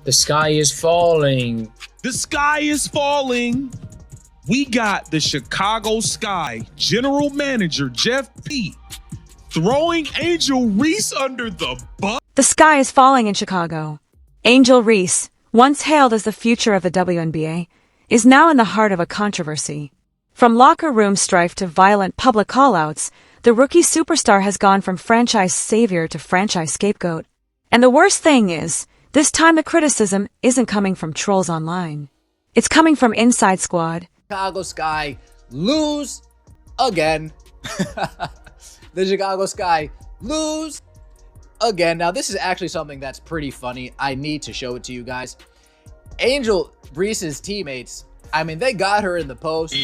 The sky is falling. The sky is falling. We got the Chicago Sky general manager, Jeff P., throwing Angel Reese under the bus. The sky is falling in Chicago. Angel Reese, once hailed as the future of the WNBA, is now in the heart of a controversy. From locker room strife to violent public callouts, the rookie superstar has gone from franchise savior to franchise scapegoat. And the worst thing is, this time the criticism isn't coming from trolls online. It's coming from Inside Squad. Chicago Sky lose again. The Chicago Sky lose again. Now, this is actually something that's pretty funny. I need to show it to you guys. Angel Reese's teammates, I mean, they got her in the post.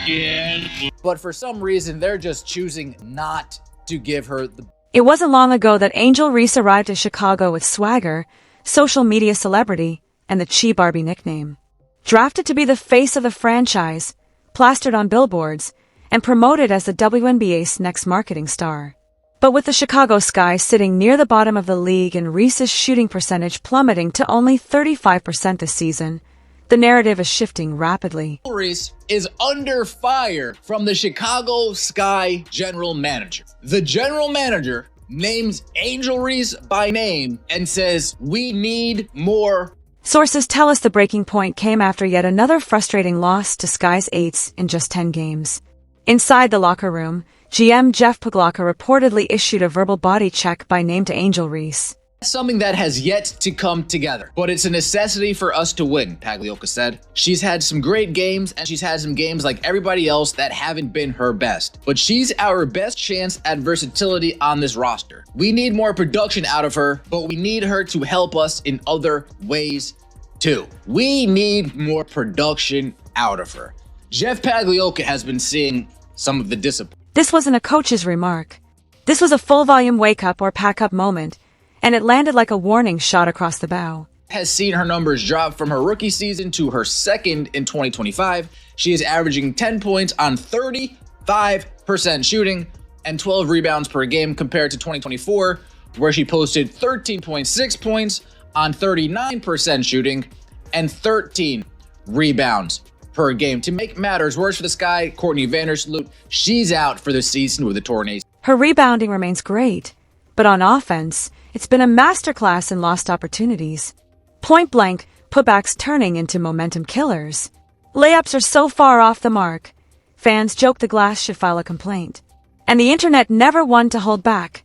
Yeah. But for some reason, they're just choosing not to give her the... It wasn't long ago that Angel Reese arrived to Chicago with swagger, social media celebrity, and the Chi Barbie nickname. Drafted to be the face of the franchise, plastered on billboards, and promoted as the WNBA's next marketing star. But with the Chicago Sky sitting near the bottom of the league and Reese's shooting percentage plummeting to only 35% this season, the narrative is shifting rapidly. Reese is under fire from the Chicago Sky general manager. The general manager names Angel Reese by name and says, "We need more." Sources tell us the breaking point came after yet another frustrating loss to Sky's eights in just 10 games. Inside the locker room, GM Jeff Paglocka reportedly issued a verbal body check by name to Angel Reese. Something that has yet to come together, but it's a necessity for us to win, Paglioka said. She's had some great games, and she's had some games like everybody else that haven't been her best. But she's our best chance at versatility on this roster. We need more production out of her, but we need her to help us in other ways too. We need more production out of her. Jeff Paglioka has been seeing some of the discipline. This wasn't a coach's remark. This was a full-volume wake-up or pack-up moment, and it landed like a warning shot across the bow. Has seen her numbers drop from her rookie season to her second in 2025. She is averaging 10 points on 35% shooting and 12 rebounds per game compared to 2024, where she posted 13.6 points on 39% shooting and 13 rebounds per game. To make matters worse for the Sky, Courtney Vandersloot, she's out for the season with a torn ACL. Her rebounding remains great, but on offense, it's been a masterclass in lost opportunities. Point-blank, putbacks turning into momentum killers. Layups are so far off the mark. Fans joke the glass should file a complaint. And the internet never one to hold back.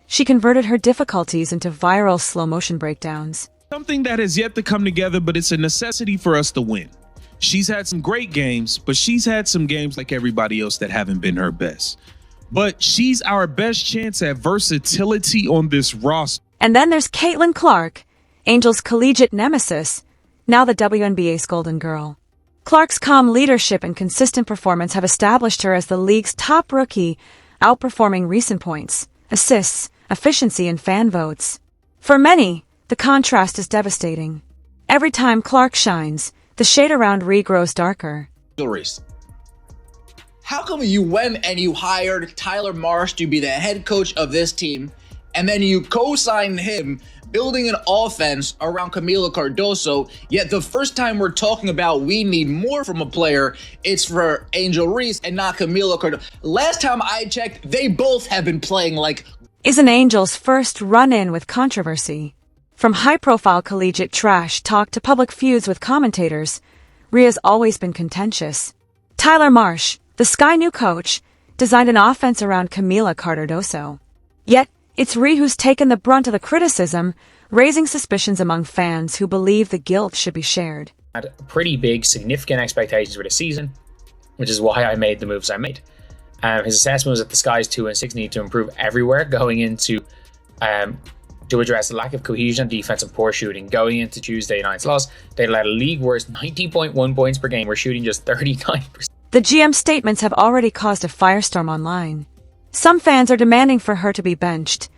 She converted her difficulties into viral slow-motion breakdowns. Something that has yet to come together, but it's a necessity for us to win. She's had some great games, but she's had some games like everybody else that haven't been her best. But she's our best chance at versatility on this roster. And then there's Caitlin Clark, Angel's collegiate nemesis, now the WNBA's golden girl. Clark's calm leadership and consistent performance have established her as the league's top rookie, outperforming recent points, assists, efficiency, and fan votes. For many, the contrast is devastating. Every time Clark shines, the shade around Ree grows darker. Angel Reese, how come you went and you hired Tyler Marsh to be the head coach of this team, and then you co-signed him, building an offense around Camila Cardoso, yet the first time we're talking about we need more from a player, it's for Angel Reese and not Camila Cardoso. Last time I checked, they both have been playing like... Isn't Angel's first run-in with controversy? From high-profile collegiate trash talk to public feuds with commentators, Rhea's always been contentious. Tyler Marsh, the Sky new coach, designed an offense around Camila Cardoso. Yet, it's Rhea who's taken the brunt of the criticism, raising suspicions among fans who believe the guilt should be shared. Had pretty big, significant expectations for the season, which is why I made the moves I made. His assessment was that the Sky's 2-6 need to improve everywhere going into to address the lack of cohesion on defense and poor shooting. Going into Tuesday night's loss, they let a league worst 90.1 points per game. We're shooting just 39%. The GM statements have already caused a firestorm online. Some fans are demanding for her to be benched,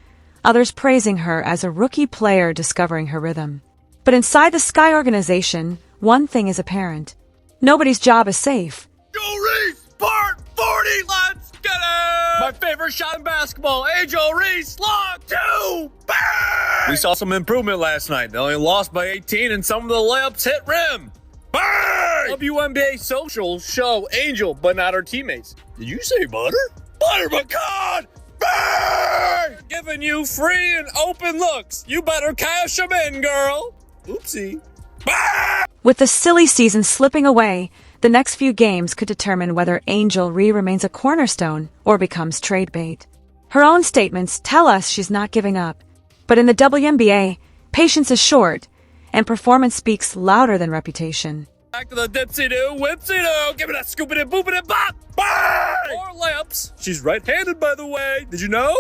others praising her as a rookie player discovering her rhythm. But inside the Sky organization, one thing is apparent. Nobody's job is safe. Angel Reese, part 40, let's get it! My favorite shot in basketball, Angel Reese, long two. Bang! We saw some improvement last night. They only lost by 18, and some of the layups hit rim. Bang! WNBA socials show Angel, but not her teammates. Did you say butter? Butter pecan! Bang! Giving you free and open looks. You better cash them in, girl. Oopsie. Bang! With the silly season slipping away, the next few games could determine whether Angel Reese remains a cornerstone or becomes trade bait. Her own statements tell us she's not giving up. But in the WNBA, patience is short, and performance speaks louder than reputation. Back to the dipsy-doo, whipsy-doo. Give me that scoopity-boopity bop. Bang! More layups. She's right-handed, by the way. Did you know?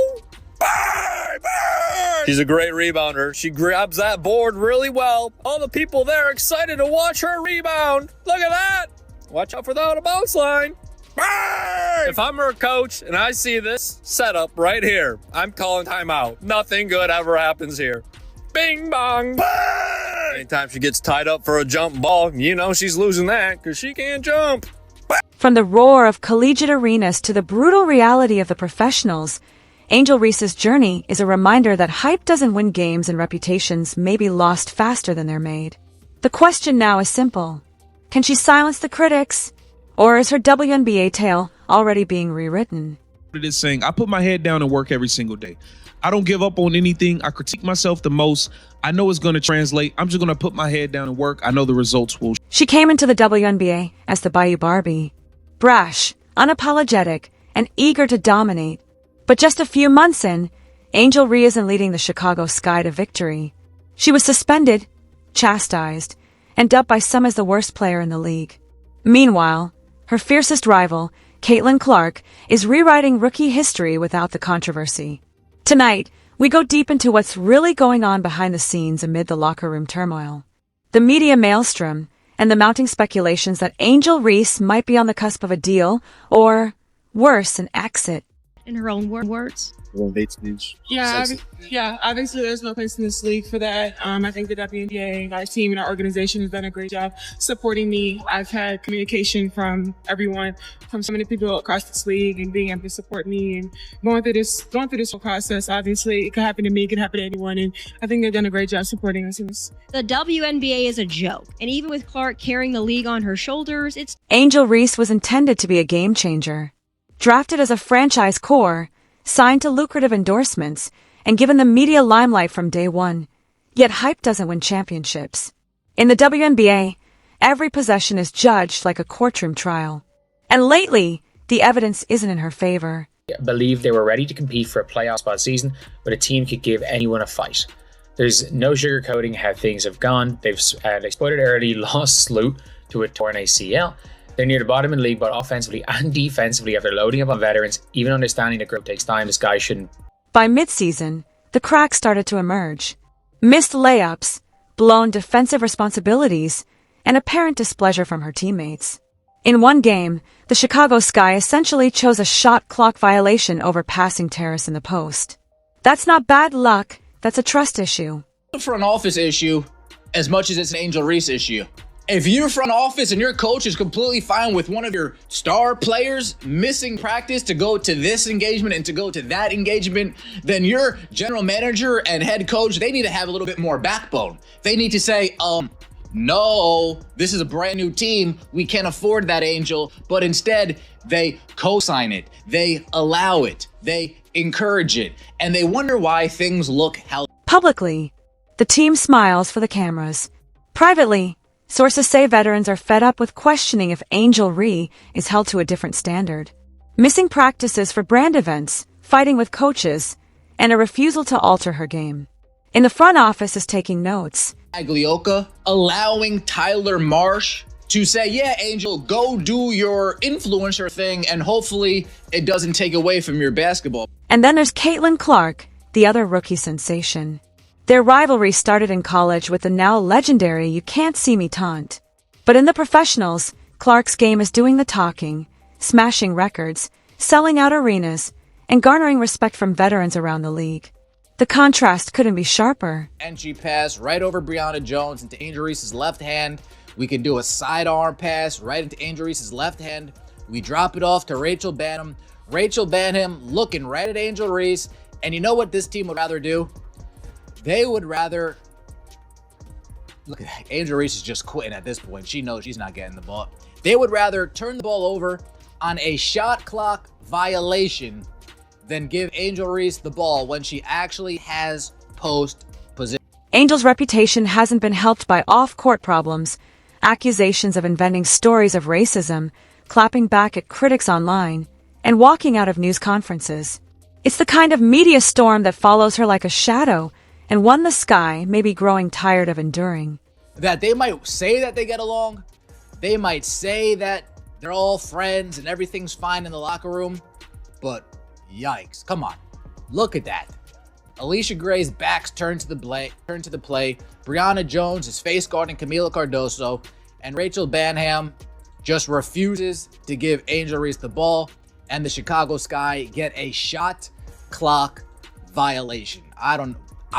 Bang! Bang! She's a great rebounder. She grabs that board really well. All the people there are excited to watch her rebound. Look at that. Watch out for the out-of-bounds line. Bang! If I'm her coach and I see this setup right here, I'm calling timeout. Nothing good ever happens here. Bing bong. Bang! Anytime she gets tied up for a jump ball, you know she's losing that because she can't jump. Bang! From the roar of collegiate arenas to the brutal reality of the professionals, Angel Reese's journey is a reminder that hype doesn't win games and reputations may be lost faster than they're made. The question now is simple. Can she silence the critics? Or is her WNBA tale already being rewritten? It is saying, I put my head down and work every single day. I don't give up on anything. I critique myself the most. I know it's going to translate. I'm just going to put my head down and work. I know the results will. She came into the WNBA as the Bayou Barbie. Brash, unapologetic, and eager to dominate. But just a few months in, Angel Reese isn't leading the Chicago Sky to victory. She was suspended, chastised, and dubbed by some as the worst player in the league. Meanwhile, her fiercest rival, Caitlin Clark, is rewriting rookie history without the controversy. Tonight, we go deep into what's really going on behind the scenes amid the locker room turmoil. The media maelstrom, and the mounting speculations that Angel Reese might be on the cusp of a deal, or, worse, an exit. In her own words. Obviously there's no place in this league for that. I think the WNBA, our team and our organization has done a great job supporting me. I've had communication from everyone, from so many people across this league, and being able to support me and going through this whole process. Obviously it could happen to me, it could happen to anyone, and I think they've done a great job supporting us in this. The WNBA is a joke, and even with Clark carrying the league on her shoulders, it's... Angel Reese was intended to be a game changer. Drafted as a franchise core, signed to lucrative endorsements, and given the media limelight from day one. Yet hype doesn't win championships. In the WNBA, every possession is judged like a courtroom trial. And lately, the evidence isn't in her favor. I believe they were ready to compete for a playoff spot season, but a team could give anyone a fight. There's no sugarcoating how things have gone. They've exploited early, lost Sloot to a torn ACL. They're near the bottom in the league, both offensively and defensively, after loading up on veterans, even understanding that growth takes time. This guy shouldn't. By mid-season, the cracks started to emerge. Missed layups, blown defensive responsibilities, and apparent displeasure from her teammates. In one game, the Chicago Sky essentially chose a shot clock violation over passing terrace in the post. That's not bad luck, that's a trust issue. It's a front office issue as much as it's an Angel Reese issue. If your front office and your coach is completely fine with one of your star players missing practice to go to this engagement and to go to that engagement, then your general manager and head coach, they need to have a little bit more backbone. They need to say, no, this is a brand new team. We can't afford that, Angel. But instead, they co-sign it. They allow it. They encourage it. And they wonder why things look healthy. Publicly, the team smiles for the cameras. Privately, sources say veterans are fed up with questioning if Angel Reese is held to a different standard. Missing practices for brand events, fighting with coaches, and a refusal to alter her game. In the front office is taking notes. Aglioka allowing Tyler Marsh to say, yeah, Angel, go do your influencer thing, and hopefully it doesn't take away from your basketball. And then there's Caitlin Clark, the other rookie sensation. Their rivalry started in college with the now legendary You Can't See Me taunt. But in the professionals, Clark's game is doing the talking, smashing records, selling out arenas, and garnering respect from veterans around the league. The contrast couldn't be sharper. Entry pass right over Brianna Jones into Angel Reese's left hand. We can do a sidearm pass right into Angel Reese's left hand. We drop it off to Rachel Banham. Rachel Banham looking right at Angel Reese. And you know what this team would rather do? They would rather... Look, Angel Reese is just quitting at this point. She knows she's not getting the ball. They would rather turn the ball over on a shot clock violation than give Angel Reese the ball when she actually has post position. Angel's reputation hasn't been helped by off-court problems, accusations of inventing stories of racism, clapping back at critics online, and walking out of news conferences. It's the kind of media storm that follows her like a shadow, and one the sky may be growing tired of enduring. That they might say that they get along, they might say that they're all friends and everything's fine in the locker room, but yikes, come on, look at that. Alicia Gray's back's turned to the play. Brianna Jones is face guarding Camila Cardoso, and Rachel Banham just refuses to give Angel Reese the ball, and the Chicago Sky get a shot clock violation. I'm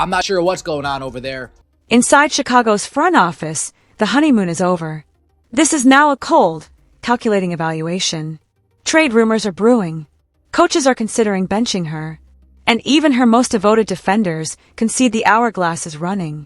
not sure what's going on over there. Inside Chicago's front office, the honeymoon is over. This is now a cold, calculating evaluation. Trade rumors are brewing. Coaches are considering benching her. And even her most devoted defenders concede the hourglass is running.